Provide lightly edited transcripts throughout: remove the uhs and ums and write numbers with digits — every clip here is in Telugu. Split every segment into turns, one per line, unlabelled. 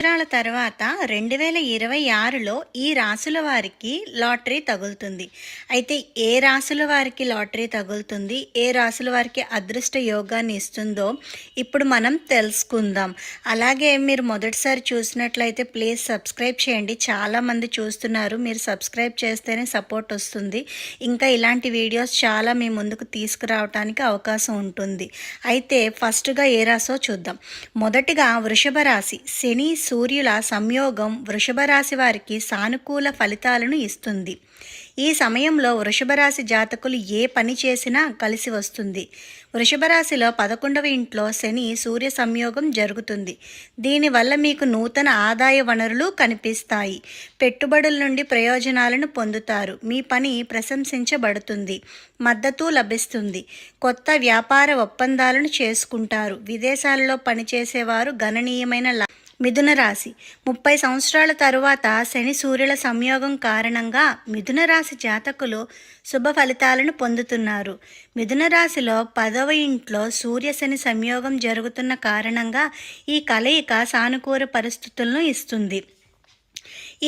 సంవత్సరాల తర్వాత 2026లో ఈ రాసుల వారికి లాటరీ తగులుతుంది. అయితే ఏ రాసుల వారికి లాటరీ తగులుతుంది, ఏ రాసుల వారికి అదృష్ట యోగాన్ని ఇస్తుందో ఇప్పుడు మనం తెలుసుకుందాం. అలాగే మీరు మొదటిసారి చూసినట్లయితే ప్లీజ్ సబ్స్క్రైబ్ చేయండి. చాలామంది చూస్తున్నారు, మీరు సబ్స్క్రైబ్ చేస్తేనే సపోర్ట్ వస్తుంది. ఇంకా ఇలాంటి వీడియోస్ చాలా మీ ముందుకు తీసుకురావడానికి అవకాశం ఉంటుంది. అయితే ఫస్ట్గా ఏ రాసో చూద్దాం. మొదటిగా వృషభ రాశి. శని సూర్యుల సంయోగం వృషభ రాశి వారికి సానుకూల ఫలితాలను ఇస్తుంది. ఈ సమయంలో వృషభ రాశి జాతకులు ఏ పని చేసినా కలిసి వస్తుంది. వృషభ రాశిలో 11వ ఇంట్లో శని సూర్య సంయోగం జరుగుతుంది. దీనివల్ల మీకు నూతన ఆదాయ వనరులు కనిపిస్తాయి. పెట్టుబడుల నుండి ప్రయోజనాలను పొందుతారు. మీ పని ప్రశంసించబడుతుంది, మద్దతు లభిస్తుంది. కొత్త వ్యాపార ఒప్పందాలను చేసుకుంటారు. విదేశాలలో పనిచేసేవారు గణనీయమైన మిథున రాశి. 30 సంవత్సరాల తరువాత శని సూర్యుల సంయోగం కారణంగా మిథున రాశి జాతకులు శుభ ఫలితాలను పొందుతున్నారు. మిథున రాశిలో 10వ ఇంట్లో సూర్య శని సంయోగం జరుగుతున్న కారణంగా ఈ కలయిక సానుకూల పరిస్థితులను ఇస్తుంది.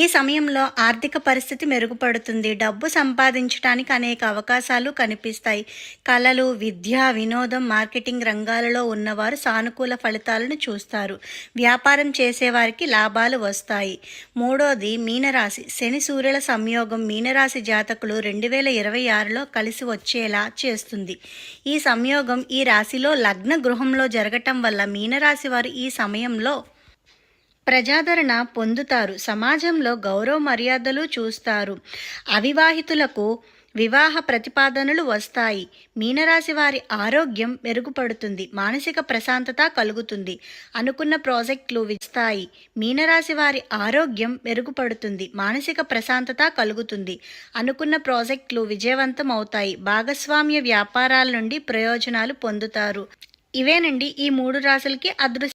ఈ సమయంలో ఆర్థిక పరిస్థితి మెరుగుపడుతుంది. డబ్బు సంపాదించడానికి అనేక అవకాశాలు కనిపిస్తాయి. కళలు, విద్య, వినోదం, మార్కెటింగ్ రంగాలలో ఉన్నవారు సానుకూల ఫలితాలను చూస్తారు. వ్యాపారం చేసేవారికి లాభాలు వస్తాయి. మూడోది మీనరాశి. శని సూర్యుల సంయోగం మీనరాశి జాతకులు 2026లో కలిసి వచ్చేలా చేస్తుంది. ఈ సంయోగం ఈ రాశిలో లగ్న గృహంలో జరగటం వల్ల మీనరాశి వారు ఈ సమయంలో ప్రజాదరణ పొందుతారు. సమాజంలో గౌరవ మర్యాదలు చూస్తారు. అవివాహితులకు వివాహ ప్రతిపాదనలు వస్తాయి. మీనరాశి వారి ఆరోగ్యం మెరుగుపడుతుంది. మానసిక ప్రశాంతత కలుగుతుంది. అనుకున్న ప్రాజెక్టులు విస్తాయి. మీనరాశి వారి ఆరోగ్యం మెరుగుపడుతుంది. మానసిక ప్రశాంతత కలుగుతుంది. అనుకున్న ప్రాజెక్టులు విజయవంతం అవుతాయి. భాగస్వామ్య వ్యాపారాల నుండి ప్రయోజనాలు పొందుతారు. ఇవేనండి ఈ 3 రాశులకి అదృష్ట